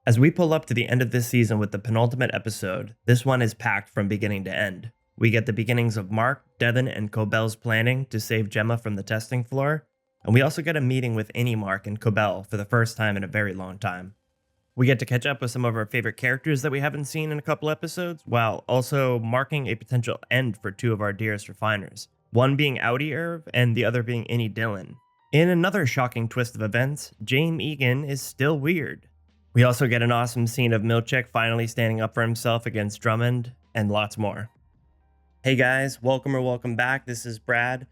As we pull up to the end of this season with the penultimate episode, this one is packed from beginning to end. We get the beginnings of Mark, Devon, and Cobel's planning to save Gemma from the testing floor, and we also get a meeting with Mark, and Cobel for the first time in a very long time. We get to catch up with some of our favorite characters that we haven't seen in a couple episodes, while also marking a potential end for two of our dearest refiners, one being Audi Irv and the other being Innie Dillon. In another shocking twist of events, James Egan is still weird. We also get an awesome scene of Milchick finally standing up for himself against Drummond, and lots more. Hey guys, welcome back. This is Brad.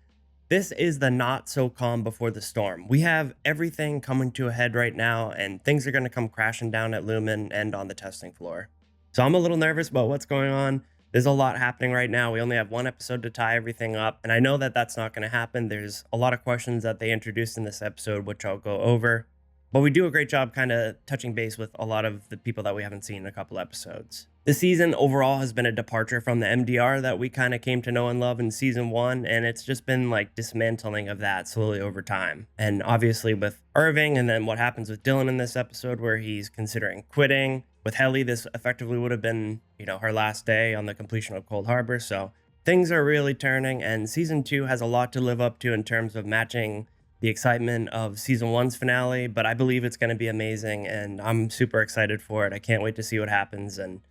This is the not so calm before the storm. We have everything coming to a head right now, and things are going to come crashing down at Lumon and on the testing floor. So I'm a little nervous about what's going on. There's a lot happening right now. We only have one episode to tie everything up, and I know that that's not going to happen. There's a lot of questions that they introduced in this episode, which I'll go over. But we do a great job kind of touching base with a lot of the people that we haven't seen in a couple episodes. This season overall has been a departure from the MDR that we kind of came to know and love in season 1, and it's just been like dismantling of that slowly over time. And obviously with Irving, and then what happens with Dylan in this episode where he's considering quitting. With Helly, this effectively would have been, her last day on the completion of Cold Harbor. So things are really turning, and season 2 has a lot to live up to in terms of matching the excitement of season 1's finale, but I believe it's going to be amazing, and I'm super excited for it. I can't wait to see what happens, and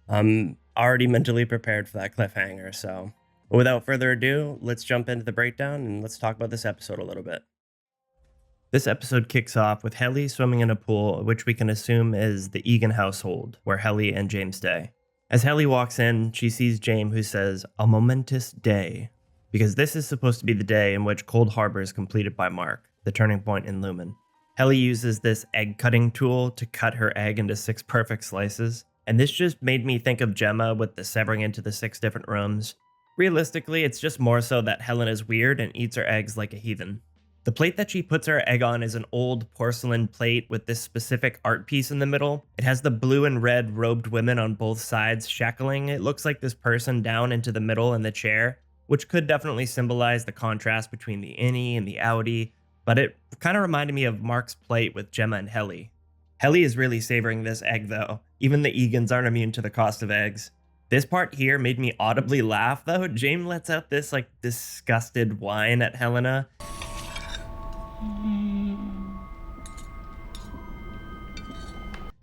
I'm already mentally prepared for that cliffhanger. So without further ado, let's jump into the breakdown and let's talk about this episode a little bit. This episode kicks off with Helly swimming in a pool, which we can assume is the Egan household, where Helly and James stay. As Helly walks in, she sees James, who says, "A momentous day," because this is supposed to be the day in which Cold Harbor is completed by Mark, the turning point in Lumon. Helly uses this egg cutting tool to cut her egg into 6 perfect slices, and this just made me think of Gemma with the severing into the 6 different rooms. Realistically, it's just more so that Helen is weird and eats her eggs like a heathen. The plate that she puts her egg on is an old porcelain plate with this specific art piece in the middle. It has the blue and red robed women on both sides shackling. It looks like this person down into the middle in the chair, which could definitely symbolize the contrast between the innie and the outie, but it kind of reminded me of Mark's plate with Gemma and Helly. Helly is really savoring this egg though. Even the Egans aren't immune to the cost of eggs. This part here made me audibly laugh though. James lets out this disgusted whine at Helena.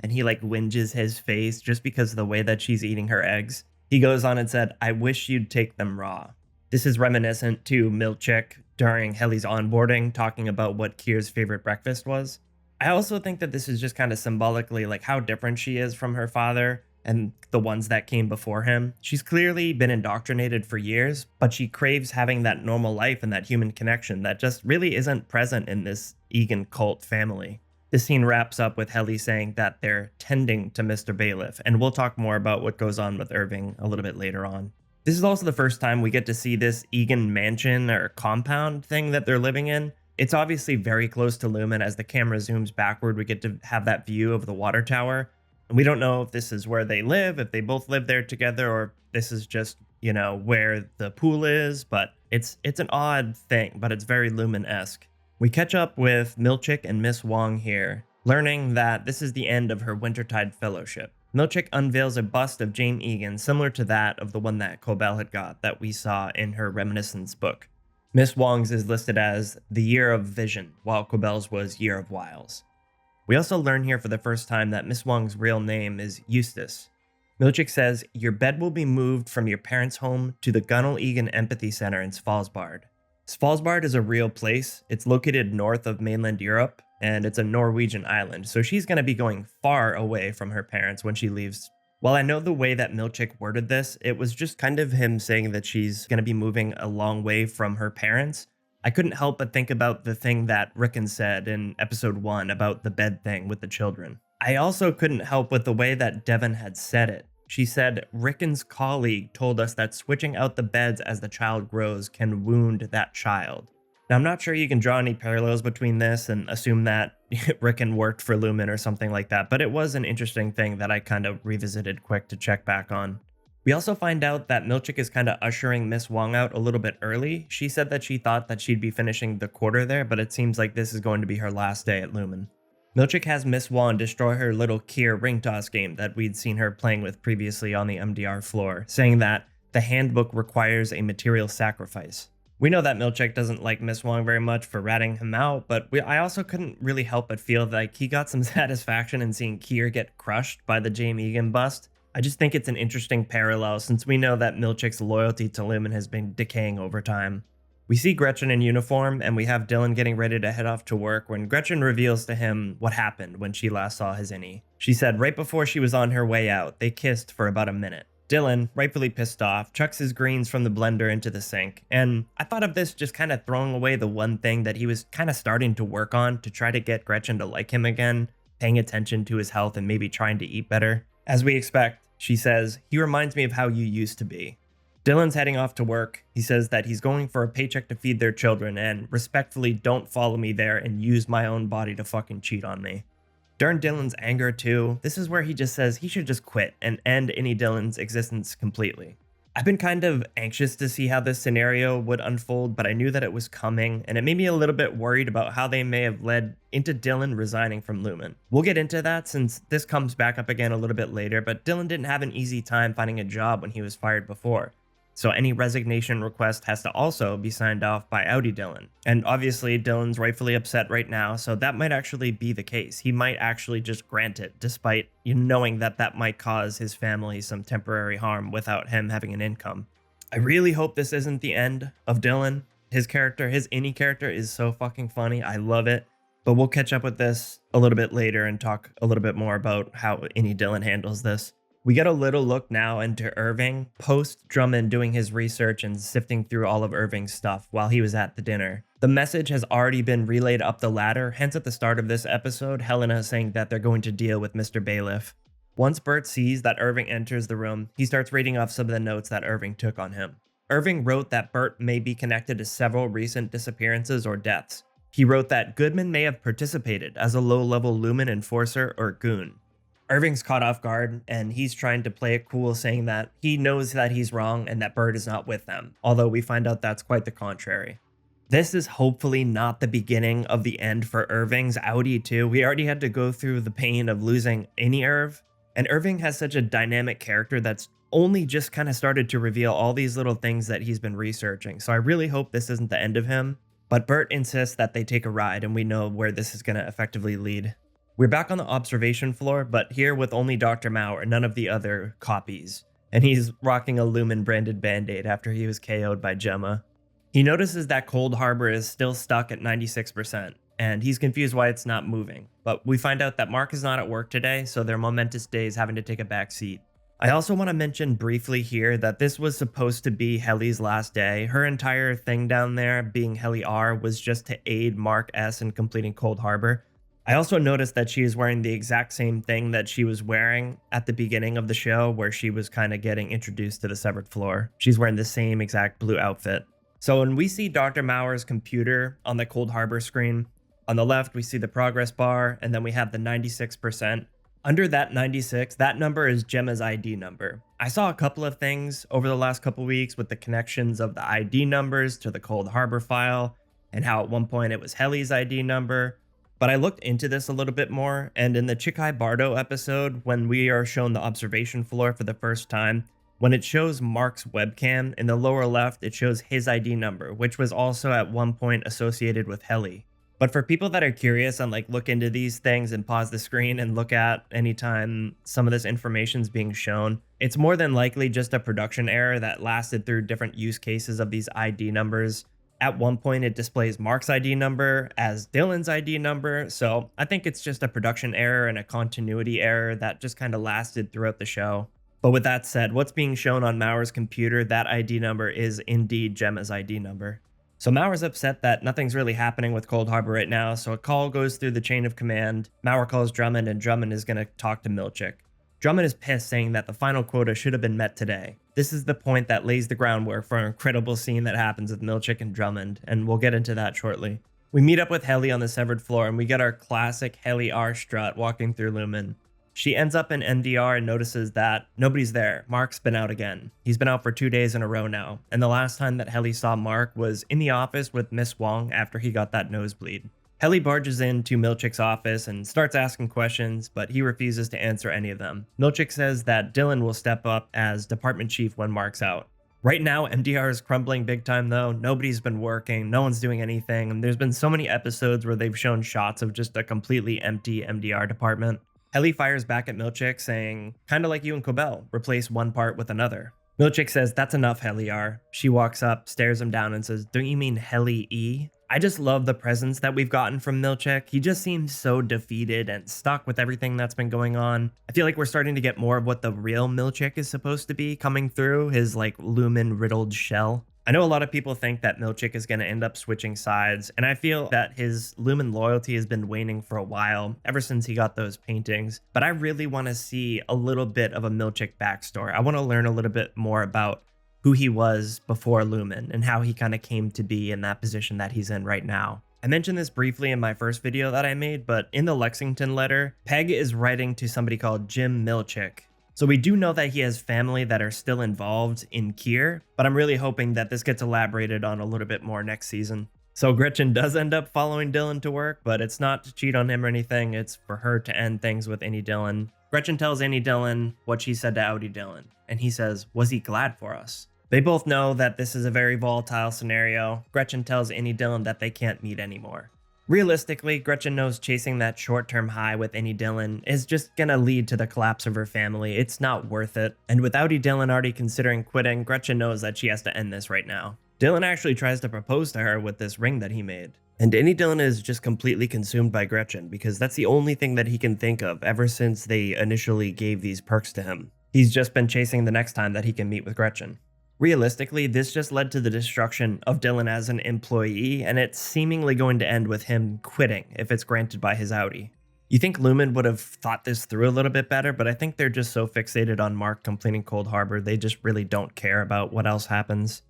And he whinges his face just because of the way that she's eating her eggs. He goes on and said, "I wish you'd take them raw." This is reminiscent to Milchick during Helly's onboarding, talking about what Kier's favorite breakfast was. I also think that this is just kind of symbolically how different she is from her father and the ones that came before him. She's clearly been indoctrinated for years, but she craves having that normal life and that human connection that just really isn't present in this Egan cult family. This scene wraps up with Helly saying that they're tending to Mr. Bailiff, and we'll talk more about what goes on with Irving a little bit later on. This is also the first time we get to see this Egan mansion or compound thing that they're living in. It's obviously very close to Lumon. As the camera zooms backward, we get to have that view of the water tower. And we don't know if this is where they live, if they both live there together, or this is just, where the pool is, but it's an odd thing, but it's very Lumon-esque. We catch up with Milchick and Miss Wong here, learning that this is the end of her Wintertide Fellowship. Milchick unveils a bust of James Egan similar to that of the one that Cobel had got that we saw in her reminiscence book. Miss Wong's is listed as the Year of Vision, while Cobel's was Year of Wiles. We also learn here for the first time that Miss Wong's real name is Eustace. Milchick says, "Your bed will be moved from your parents' home to the Gunnel Egan Empathy Center in Svalbard." Svalbard is a real place. It's located north of mainland Europe, and it's a Norwegian island, so she's going to be going far away from her parents when she leaves. While I know the way that Milchick worded this, it was just kind of him saying that she's going to be moving a long way from her parents. I couldn't help but think about the thing that Rickon said in episode 1 about the bed thing with the children. I also couldn't help with the way that Devon had said it. She said, "Rickon's colleague told us that switching out the beds as the child grows can wound that child." Now, I'm not sure you can draw any parallels between this and assume that Rickon worked for Lumon or something like that, but it was an interesting thing that I kind of revisited quick to check back on. We also find out that Milchick is kind of ushering Miss Wong out a little bit early. She said that she thought that she'd be finishing the quarter there, but it seems like this is going to be her last day at Lumon. Milchick has Miss Wand destroy her little Kier ring toss game that we'd seen her playing with previously on the MDR floor, saying that the handbook requires a material sacrifice. We know that Milchick doesn't like Miss Wong very much for ratting him out, but I also couldn't really help but feel like he got some satisfaction in seeing Kier get crushed by the Jaime Egan bust. I just think it's an interesting parallel since we know that Milchick's loyalty to Lumon has been decaying over time. We see Gretchen in uniform, and we have Dylan getting ready to head off to work when Gretchen reveals to him what happened when she last saw his innie. She said right before she was on her way out, they kissed for about a minute. Dylan, rightfully pissed off, chucks his greens from the blender into the sink, and I thought of this just kind of throwing away the one thing that he was kind of starting to work on to try to get Gretchen to like him again, paying attention to his health and maybe trying to eat better. As we expect, she says, "He reminds me of how you used to be." Dylan's heading off to work. He says that he's going for a paycheck to feed their children and respectfully don't follow me there and use my own body to fucking cheat on me. During Dylan's anger too, this is where he just says he should just quit and end any Dylan's existence completely. I've been kind of anxious to see how this scenario would unfold, but I knew that it was coming, and it made me a little bit worried about how they may have led into Dylan resigning from Lumon. We'll get into that since this comes back up again a little bit later, but Dylan didn't have an easy time finding a job when he was fired before. So any resignation request has to also be signed off by Audi Dylan. And obviously Dylan's rightfully upset right now, so that might actually be the case. He might actually just grant it, despite knowing that that might cause his family some temporary harm without him having an income. I really hope this isn't the end of Dylan. His character, his innie character is so fucking funny. I love it. But we'll catch up with this a little bit later and talk a little bit more about how innie Dylan handles this. We get a little look now into Irving, post Drummond doing his research and sifting through all of Irving's stuff while he was at the dinner. The message has already been relayed up the ladder, hence at the start of this episode, Helena saying that they're going to deal with Mr. Bailiff. Once Bert sees that Irving enters the room, he starts reading off some of the notes that Irving took on him. Irving wrote that Bert may be connected to several recent disappearances or deaths. He wrote that Goodman may have participated as a low-level Lumon enforcer or goon. Irving's caught off guard, and he's trying to play it cool, saying that he knows that he's wrong and that Bert is not with them, although we find out that's quite the contrary. This is hopefully not the beginning of the end for Irving's Audi too. We already had to go through the pain of losing any Irv, and Irving has such a dynamic character that's only just kind of started to reveal all these little things that he's been researching, so I really hope this isn't the end of him. But Bert insists that they take a ride, and we know where this is going to effectively lead. We're back on the observation floor, but here with only Dr. Mauer and none of the other copies. And he's rocking a Lumon branded band-aid after he was KO'd by Gemma. He notices that Cold Harbor is still stuck at 96%, and he's confused why it's not moving. But we find out that Mark is not at work today, so their momentous day is having to take a back seat. I also want to mention briefly here that this was supposed to be Helly's last day. Her entire thing down there, being Helly R, was just to aid Mark S in completing Cold Harbor. I also noticed that she is wearing the exact same thing that she was wearing at the beginning of the show where she was kind of getting introduced to the severed floor. She's wearing the same exact blue outfit. So when we see Dr. Mauer's computer on the Cold Harbor screen, on the left we see the progress bar, and then we have the 96%. Under that 96, that number is Gemma's ID number. I saw a couple of things over the last couple weeks with the connections of the ID numbers to the Cold Harbor file, and how at one point it was Helly's ID number. But I looked into this a little bit more, and in the Chikai Bardo episode, when we are shown the observation floor for the first time, when it shows Mark's webcam, in the lower left, it shows his ID number, which was also at one point associated with Helly. But for people that are curious and look into these things and pause the screen and look at anytime some of this information is being shown, it's more than likely just a production error that lasted through different use cases of these ID numbers. At one point, it displays Mark's ID number as Dylan's ID number, so I think it's just a production error and a continuity error that just kind of lasted throughout the show. But with that said, what's being shown on Mauer's computer, that ID number is indeed Gemma's ID number. So Mauer's upset that nothing's really happening with Cold Harbor right now, so a call goes through the chain of command. Mauer calls Drummond, and Drummond is going to talk to Milchick. Drummond is pissed, saying that the final quota should have been met today. This is the point that lays the groundwork for an incredible scene that happens with Milchick and Drummond, and we'll get into that shortly. We meet up with Helly on the severed floor, and we get our classic Helly R strut walking through Lumon. She ends up in MDR and notices that nobody's there. Mark's been out again. He's been out for 2 days in a row now, and the last time that Helly saw Mark was in the office with Miss Wong after he got that nosebleed. Helly barges into Milchick's office and starts asking questions, but he refuses to answer any of them. Milchick says that Dylan will step up as department chief when Mark's out. Right now, MDR is crumbling big time though. Nobody's been working, no one's doing anything, and there's been so many episodes where they've shown shots of just a completely empty MDR department. Helly fires back at Milchick saying, kinda like you and Cobel, replace one part with another. Milchick says, that's enough, Helly R. She walks up, stares him down and says, don't you mean Helly E? I just love the presence that we've gotten from Milchick. He just seems so defeated and stuck with everything that's been going on. I feel like we're starting to get more of what the real Milchick is supposed to be coming through, his like Lumon riddled shell. I know a lot of people think that Milchick is going to end up switching sides, and I feel that his Lumon loyalty has been waning for a while, ever since he got those paintings, but I really want to see a little bit of a Milchick backstory. I want to learn a little bit more about who he was before Lumon and how he kind of came to be in that position that he's in right now. I mentioned this briefly in my first video that I made, but in the Lexington letter, Peg is writing to somebody called Jim Milchick. So we do know that he has family that are still involved in Kier, but I'm really hoping that this gets elaborated on a little bit more next season. So Gretchen does end up following Dylan to work, but it's not to cheat on him or anything, it's for her to end things with Annie Dillon. Gretchen tells Annie Dillon what she said to Outie Dillon, and he says, was he glad for us? They both know that this is a very volatile scenario. Gretchen tells Annie Dillon that they can't meet anymore. Realistically, Gretchen knows chasing that short-term high with Annie Dillon is just gonna lead to the collapse of her family. It's not worth it. And with Outie Dillon already considering quitting, Gretchen knows that she has to end this right now. Dillon actually tries to propose to her with this ring that he made. And Annie Dillon is just completely consumed by Gretchen because that's the only thing that he can think of ever since they initially gave these perks to him. He's just been chasing the next time that he can meet with Gretchen. Realistically, this just led to the destruction of Dylan as an employee, and it's seemingly going to end with him quitting if it's granted by his Outie. You think Lumon would have thought this through a little bit better, but I think they're just so fixated on Mark completing Cold Harbor, they just really don't care about what else happens.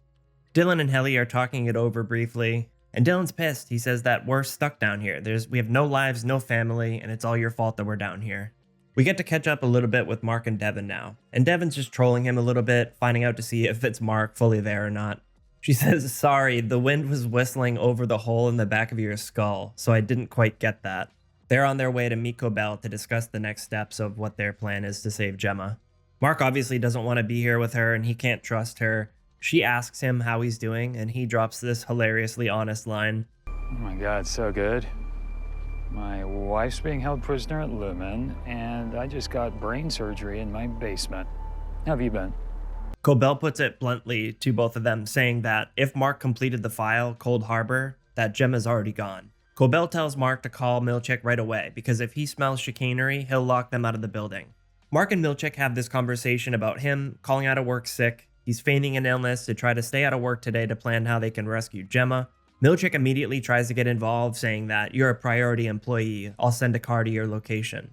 Dylan and Helly are talking it over briefly, and Dylan's pissed. He says that we're stuck down here. We have no lives, no family, and it's all your fault that we're down here. We get to catch up a little bit with Mark and Devin now, and Devin's just trolling him a little bit, finding out to see if it's Mark fully there or not. She says, sorry, the wind was whistling over the hole in the back of your skull, so I didn't quite get that. They're on their way to meet Cobel to discuss the next steps of what their plan is to save Gemma. Mark obviously doesn't want to be here with her, and he can't trust her. She asks him how he's doing, and he drops this hilariously honest line. Oh my God, so good. My wife's being held prisoner at Lumon, and I just got brain surgery in my basement. How have you been? Cobel puts it bluntly to both of them, saying that if Mark completed the file, Cold Harbor, that Gemma's already gone. Cobel tells Mark to call Milchick right away, because if he smells chicanery, he'll lock them out of the building. Mark and Milchick have this conversation about him calling out of work sick. He's feigning an illness to try to stay out of work today to plan how they can rescue Gemma. Milchick immediately tries to get involved, saying that you're a priority employee, I'll send a car to your location.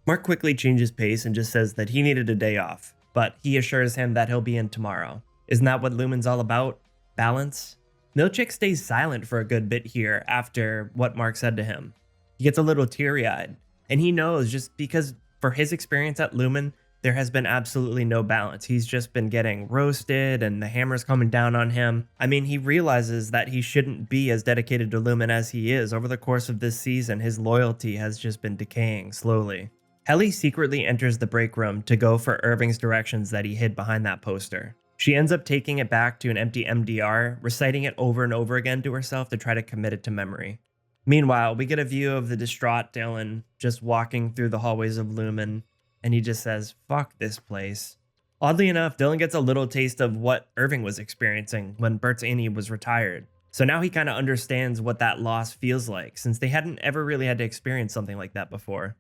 Mark quickly changes pace and just says that he needed a day off, but he assures him that he'll be in tomorrow. Isn't that what Lumon's all about? Balance? Milchick stays silent for a good bit here after what Mark said to him. He gets a little teary-eyed, and he knows just because for his experience at Lumon, there has been absolutely no balance. He's just been getting roasted and the hammer's coming down on him. I mean, he realizes that he shouldn't be as dedicated to Lumon as he is. Over the course of this season, his loyalty has just been decaying slowly. Helly secretly enters the break room to go for Irving's directions that he hid behind that poster. She ends up taking it back to an empty MDR, reciting it over and over again to herself to try to commit it to memory. Meanwhile, we get a view of the distraught Dylan just walking through the hallways of Lumon, and he just says, fuck this place. Oddly enough, Dylan gets a little taste of what Irving was experiencing when Bert's Annie was retired. So now he kind of understands what that loss feels like, since they hadn't ever really had to experience something like that before.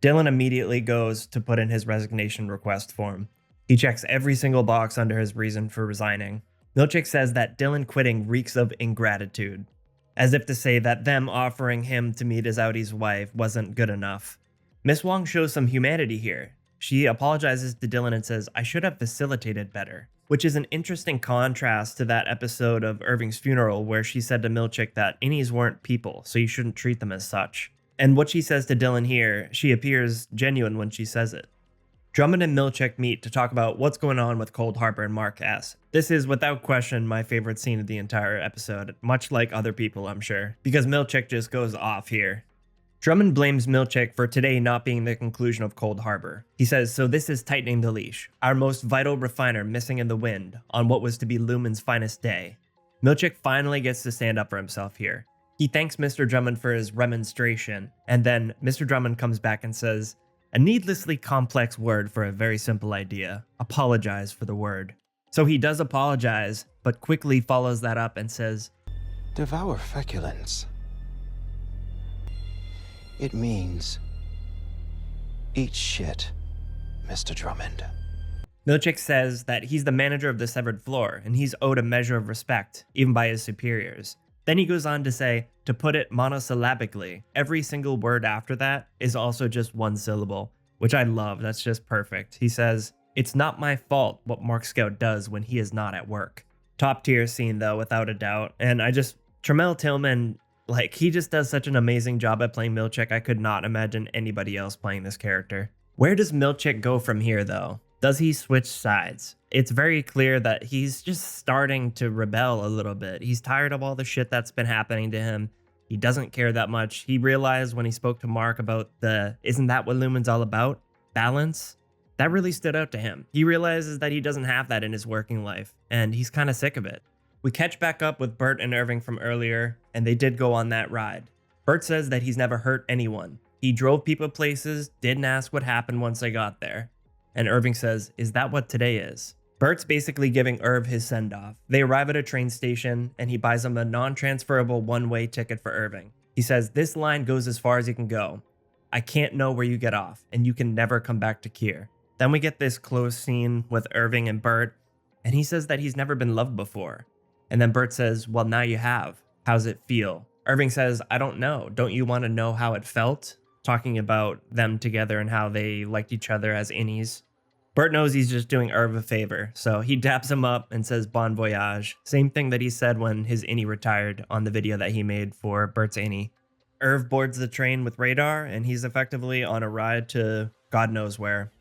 Dylan immediately goes to put in his resignation request form. He checks every single box under his reason for resigning. Milchick says that Dylan quitting reeks of ingratitude, as if to say that them offering him to meet his Outie's wife wasn't good enough. Miss Wong shows some humanity here. She apologizes to Dylan and says, I should have facilitated better, which is an interesting contrast to that episode of Irving's funeral where she said to Milchick that innies weren't people, so you shouldn't treat them as such. And what she says to Dylan here, she appears genuine when she says it. Drummond and Milchick meet to talk about what's going on with Cold Harbor and Mark S. This is without question my favorite scene of the entire episode, much like other people I'm sure, because Milchick just goes off here. Drummond blames Milchick for today not being the conclusion of Cold Harbor. He says, "So this is tightening the leash, our most vital refiner missing in the wind on what was to be Lumon's finest day." Milchick finally gets to stand up for himself here. He thanks Mr. Drummond for his remonstration, and then Mr. Drummond comes back and says, "A needlessly complex word for a very simple idea. Apologize for the word." So he does apologize, but quickly follows that up and says, Devour feculence. It means eat shit, Mr. Drummond. Milchick says that he's the manager of the severed floor, and he's owed a measure of respect, even by his superiors. Then he goes on to say, to put it monosyllabically, every single word after that is also just one syllable, which I love. That's just perfect. He says, "It's not my fault what Mark Scout does when he is not at work." Top tier scene though, without a doubt. And Tremel Tillman, he just does such an amazing job at playing Milchick. I could not imagine anybody else playing this character. Where does Milchick go from here though? Does he switch sides? It's very clear that he's just starting to rebel a little bit. He's tired of all the shit that's been happening to him. He doesn't care that much. He realized when he spoke to Mark about isn't that what Lumon's all about? Balance? That really stood out to him. He realizes that he doesn't have that in his working life, and he's kind of sick of it. We catch back up with Bert and Irving from earlier, and they did go on that ride. Bert says that he's never hurt anyone. He drove people places, didn't ask what happened once they got there. And Irving says, "Is that what today is?" Bert's basically giving Irv his send-off. They arrive at a train station, and he buys him a non-transferable one-way ticket for Irving. He says, "This line goes as far as you can go. I can't know where you get off, and you can never come back to Kier." Then we get this close scene with Irving and Bert, and he says that he's never been loved before. And then Bert says, "Well, now you have. How's it feel?" Irving says, "I don't know. Don't you want to know how it felt?" Talking about them together and how they liked each other as innies. Bert knows he's just doing Irv a favor, so he daps him up and says bon voyage. Same thing that he said when his innie retired on the video that he made for Bert's innie. Irv boards the train with Radar, and he's effectively on a ride to God knows where.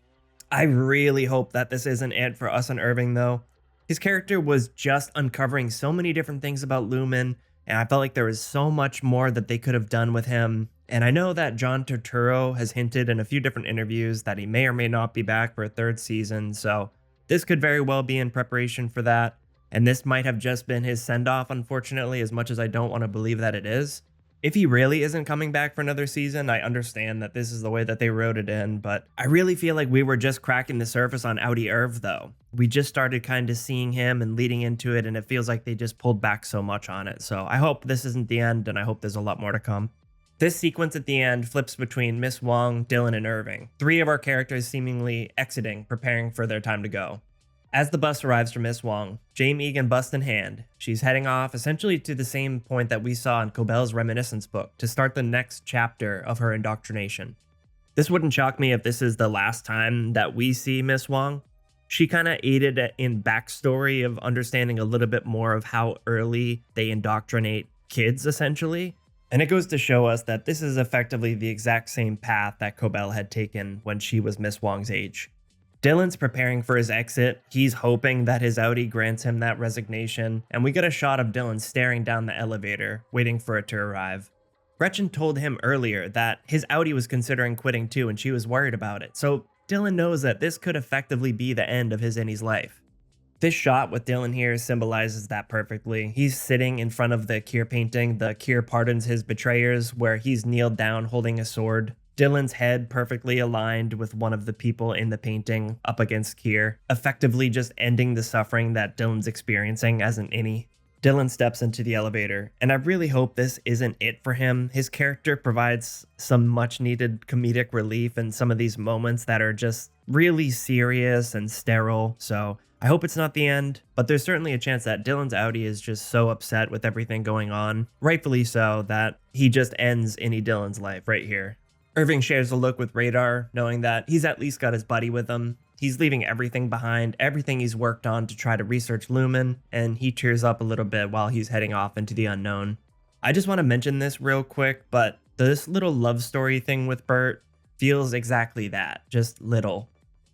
I really hope that this isn't it for us and Irving, though. His character was just uncovering so many different things about Lumon, and I felt like there was so much more that they could have done with him. And I know that John Turturro has hinted in a few different interviews that he may or may not be back for a third season, so this could very well be in preparation for that. And this might have just been his send-off, unfortunately, as much as I don't want to believe that it is. If he really isn't coming back for another season, I understand that this is the way that they wrote it in, but I really feel like we were just cracking the surface on Audi Irv, though. We just started kind of seeing him and leading into it, and it feels like they just pulled back so much on it. So I hope this isn't the end, and I hope there's a lot more to come. This sequence at the end flips between Miss Wong, Dylan, and Irving. Three of our characters seemingly exiting, preparing for their time to go. As the bus arrives for Miss Wong, Jame Egan bust in hand, she's heading off essentially to the same point that we saw in Cobel's reminiscence book to start the next chapter of her indoctrination. This wouldn't shock me if this is the last time that we see Miss Wong. She kind of aided in backstory of understanding a little bit more of how early they indoctrinate kids, essentially. And it goes to show us that this is effectively the exact same path that Cobel had taken when she was Miss Wong's age. Dylan's preparing for his exit. He's hoping that his Audi grants him that resignation, and we get a shot of Dylan staring down the elevator, waiting for it to arrive. Gretchen told him earlier that his Audi was considering quitting too, and she was worried about it, so Dylan knows that this could effectively be the end of his innie's life. This shot with Dylan here symbolizes that perfectly. He's sitting in front of the Kier painting, the Kier pardons his betrayers, where he's kneeled down holding a sword. Dylan's head perfectly aligned with one of the people in the painting up against Kier, effectively just ending the suffering that Dylan's experiencing as an innie. Dylan steps into the elevator, and I really hope this isn't it for him. His character provides some much needed comedic relief in some of these moments that are just really serious and sterile, so I hope it's not the end, but there's certainly a chance that Dylan's Audi is just so upset with everything going on, rightfully so, that he just ends innie Dylan's life right here. Irving shares a look with Radar, knowing that he's at least got his buddy with him. He's leaving everything behind, everything he's worked on to try to research Lumon, and he tears up a little bit while he's heading off into the unknown. I just want to mention this real quick, but this little love story thing with Bert feels exactly that, just little.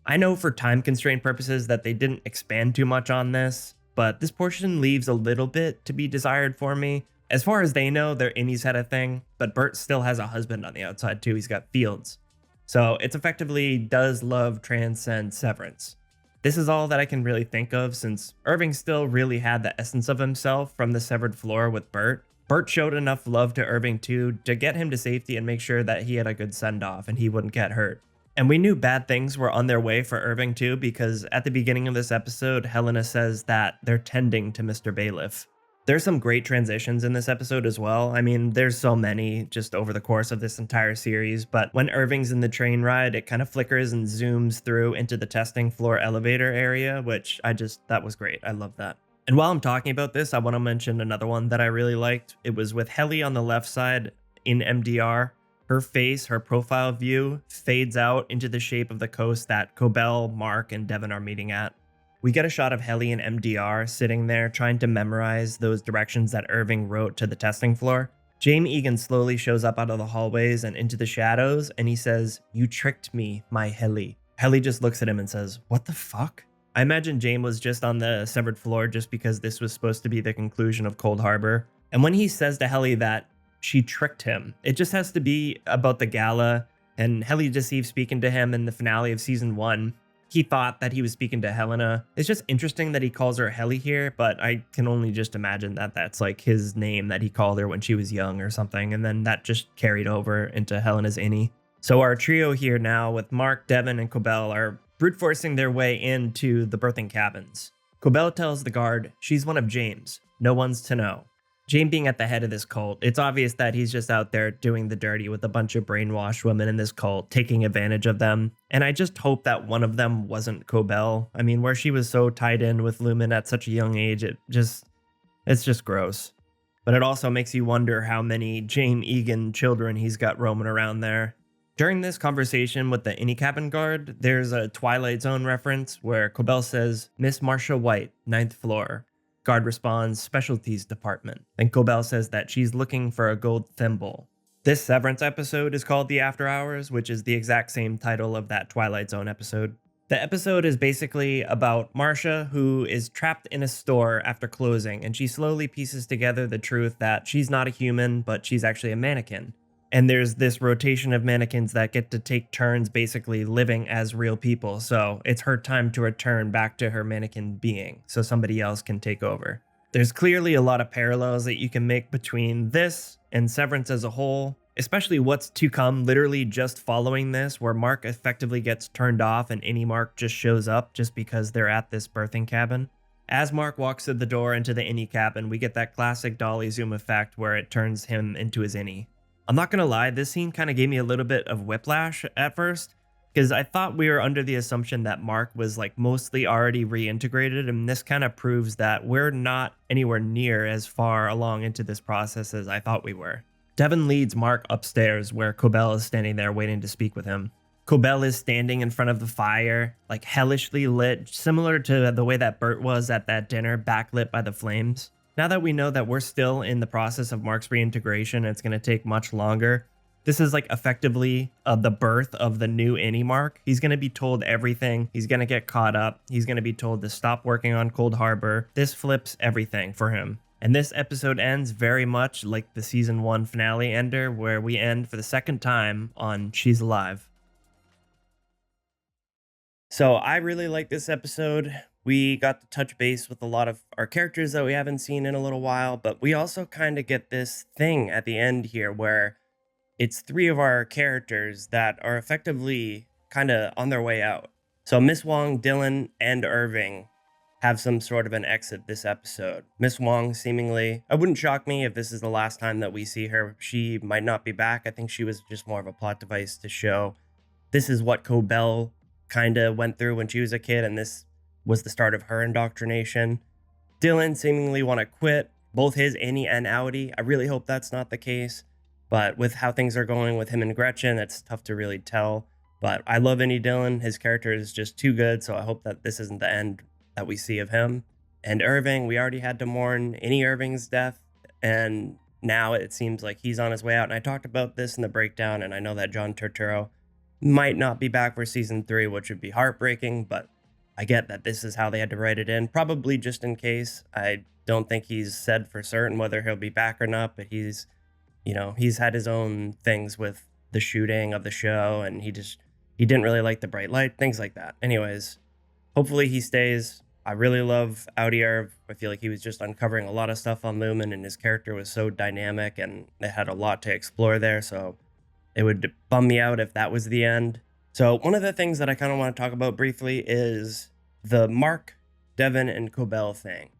I know for time constraint purposes that they didn't expand too much on this, but this portion leaves a little bit to be desired for me. As far as they know, their innies had a thing, but Bert still has a husband on the outside too. He's got Fields. So it's effectively does love transcend Severance. This is all that I can really think of since Irving still really had the essence of himself from the severed floor with Bert. Bert showed enough love to Irving too to get him to safety and make sure that he had a good send-off and he wouldn't get hurt. And we knew bad things were on their way for Irving too, because at the beginning of this episode, Helena says that they're tending to Mr. Bailiff. There's some great transitions in this episode as well. I mean, there's so many just over the course of this entire series, but when Irving's in the train ride, it kind of flickers and zooms through into the testing floor elevator area, which that was great. I love that. And while I'm talking about this, I want to mention another one that I really liked. It was with Helly on the left side in MDR. Her face, her profile view, fades out into the shape of the coast that Cobel, Mark, and Devon are meeting at. We get a shot of Helly and MDR sitting there trying to memorize those directions that Irving wrote to the testing floor. James Egan slowly shows up out of the hallways and into the shadows, and he says, "You tricked me, my Helly." Helly just looks at him and says, "What the fuck?" I imagine James was just on the severed floor just because this was supposed to be the conclusion of Cold Harbor. And when he says to Helly that she tricked him, it just has to be about the gala, and Helly deceives speaking to him in the finale of season 1. He thought that he was speaking to Helena. It's just interesting that he calls her Helly here, but I can only just imagine that that's like his name that he called her when she was young or something, and then that just carried over into Helena's innie. So our trio here now with Mark, Devon, and Cobel are brute forcing their way into the birthing cabins. Cobel tells the guard she's one of James. No one's to know. James being at the head of this cult, it's obvious that he's just out there doing the dirty with a bunch of brainwashed women in this cult, taking advantage of them. And I just hope that one of them wasn't Cobel. I mean, where she was so tied in with Lumon at such a young age, it's just gross. But it also makes you wonder how many James Egan children he's got roaming around there. During this conversation with the innie cabin guard, there's a Twilight Zone reference where Cobel says, "Miss Marcia White, 9th floor." Guard responds, "Specialties department." And Cobel says that she's looking for a gold thimble. This Severance episode is called The After Hours, which is the exact same title of that Twilight Zone episode. The episode is basically about Marcia, who is trapped in a store after closing, and she slowly pieces together the truth that she's not a human, but she's actually a mannequin. And there's this rotation of mannequins that get to take turns basically living as real people. So it's her time to return back to her mannequin being so somebody else can take over. There's clearly a lot of parallels that you can make between this and Severance as a whole, especially what's to come literally just following this, where Mark effectively gets turned off and any Mark just shows up just because they're at this birthing cabin. As Mark walks through the door into the innie cabin, we get that classic dolly zoom effect where it turns him into his innie. I'm not gonna lie, this scene kind of gave me a little bit of whiplash at first, because I thought we were under the assumption that Mark was like mostly already reintegrated, and this kind of proves that we're not anywhere near as far along into this process as I thought we were. Devon leads Mark upstairs where Cobel is standing there waiting to speak with him. Cobel is standing in front of the fire, like hellishly lit, similar to the way that Bert was at that dinner, backlit by the flames. Now that we know that we're still in the process of Mark's reintegration, it's going to take much longer. This is like effectively the birth of the new innie Mark. He's going to be told everything. He's going to get caught up. He's going to be told to stop working on Cold Harbor. This flips everything for him. And this episode ends very much like the season 1 finale ender, where we end for the second time on She's Alive. So I really like this episode. We got to touch base with a lot of our characters that we haven't seen in a little while, but we also kind of get this thing at the end here where it's 3 of our characters that are effectively kind of on their way out. So Miss Wong, Dylan, and Irving have some sort of an exit this episode. Miss Wong seemingly, it wouldn't shock me if this is the last time that we see her. She might not be back. I think she was just more of a plot device to show this is what Cobel kind of went through when she was a kid, and this was the start of her indoctrination. Dylan seemingly want to quit, both his innie and outie. I really hope that's not the case, but with how things are going with him and Gretchen, it's tough to really tell. But I love Innie Dylan. His character is just too good, so I hope that this isn't the end that we see of him. And Irving, we already had to mourn Innie Irving's death, and now it seems like he's on his way out. And I talked about this in the breakdown, and I know that John Turturro might not be back for season 3, which would be heartbreaking, but I get that this is how they had to write it in, probably just in case. I don't think he's said for certain whether he'll be back or not, but he's had his own things with the shooting of the show, and he didn't really like the bright light, things like that. Anyways, hopefully he stays. I really love Audi Irv. I feel like he was just uncovering a lot of stuff on Lumon, and his character was so dynamic, and it had a lot to explore there, so it would bum me out if that was the end. So one of the things that I kind of want to talk about briefly is the Mark, Devin, and Cobel thing.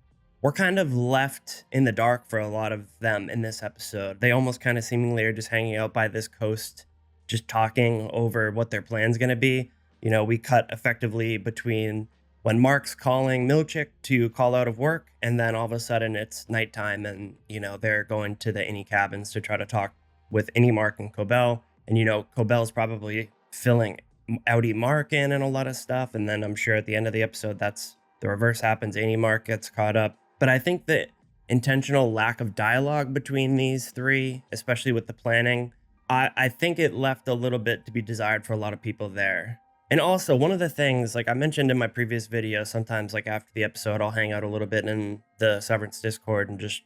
We're kind of left in the dark for a lot of them in this episode. They almost kind of seemingly are just hanging out by this coast, just talking over what their plan's going to be. We cut effectively between when Mark's calling Milchick to call out of work, and then all of a sudden it's nighttime, and, they're going to the Innie cabins to try to talk with Innie, Mark, and Cobel. And, Cobel's probably filling Audi Mark in and a lot of stuff. And then I'm sure at the end of the episode, that's the reverse happens. Innie Mark gets caught up. But I think the intentional lack of dialogue between these three, especially with the planning, I think it left a little bit to be desired for a lot of people there. And also, one of the things, like I mentioned in my previous video, sometimes like after the episode, I'll hang out a little bit in the Severance Discord and just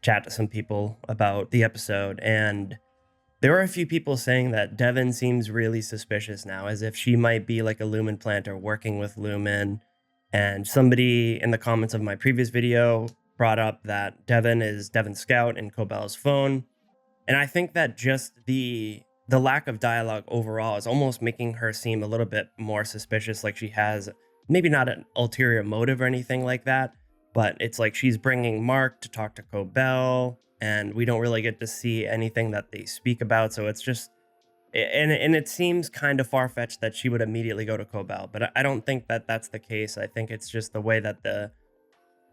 chat to some people about the episode. And there were a few people saying that Devin seems really suspicious now, as if she might be like a Lumon planter working with Lumon. And somebody in the comments of my previous video brought up that Devin is Devin's scout in Cobel's phone. And I think that just the lack of dialogue overall is almost making her seem a little bit more suspicious, like she has maybe not an ulterior motive or anything like that, but it's like she's bringing Mark to talk to Cobel, and we don't really get to see anything that they speak about. So it's just, and it seems kind of far-fetched that she would immediately go to Cobel, but I don't think that that's the case. I think it's just the way that the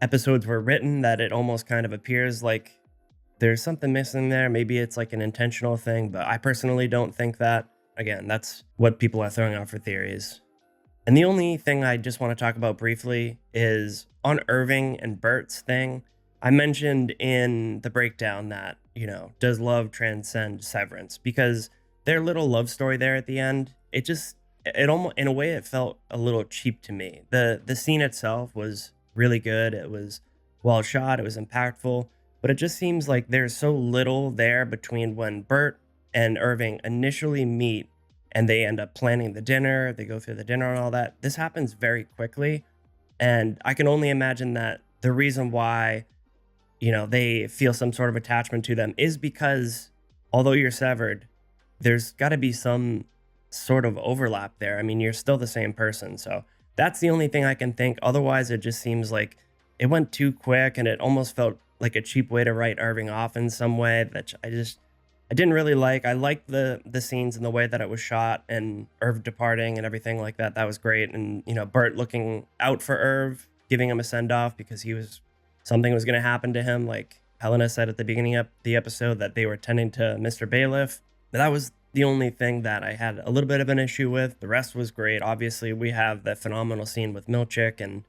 episodes were written, that it almost kind of appears like there's something missing there. Maybe it's like an intentional thing, but I personally don't think that. Again, that's what people are throwing out for theories. And the only thing I just want to talk about briefly is on Irving and Bert's thing. I mentioned in the breakdown that, does love transcend Severance? Because their little love story there at the end, it almost, in a way, it felt a little cheap to me. The scene itself was really good. It was well shot. It was impactful. But it just seems like there's so little there between when Bert and Irving initially meet and they end up planning the dinner, they go through the dinner and all that. This happens very quickly. And I can only imagine that the reason why, they feel some sort of attachment to them is because although you're severed, there's got to be some sort of overlap there. I mean, you're still the same person. So that's the only thing I can think. Otherwise, it just seems like it went too quick, and it almost felt like a cheap way to write Irving off in some way that I didn't really like. I liked the scenes and the way that it was shot, and Irv departing and everything like that. That was great. And, Bert looking out for Irv, giving him a send-off because something was going to happen to him. Like Helena said at the beginning of the episode that they were tending to Mr. Bailiff. But that was the only thing that I had a little bit of an issue with. The rest was great. Obviously, we have that phenomenal scene with Milchick, and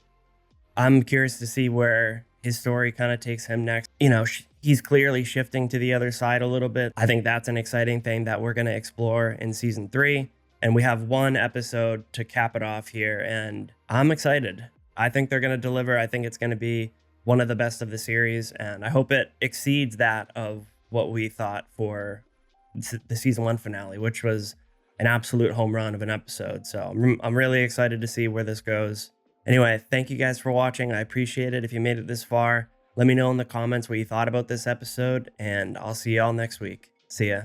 I'm curious to see where his story kind of takes him next. He's clearly shifting to the other side a little bit. I think that's an exciting thing that we're going to explore in season 3. And we have one episode to cap it off here, and I'm excited. I think they're going to deliver. I think it's going to be one of the best of the series, and I hope it exceeds that of what we thought for the season 1 finale, which was an absolute home run of an episode. So I'm really excited to see where this goes. Anyway, thank you guys for watching. I appreciate it if you made it this far. Let me know in the comments what you thought about this episode, and I'll see y'all next week. See ya.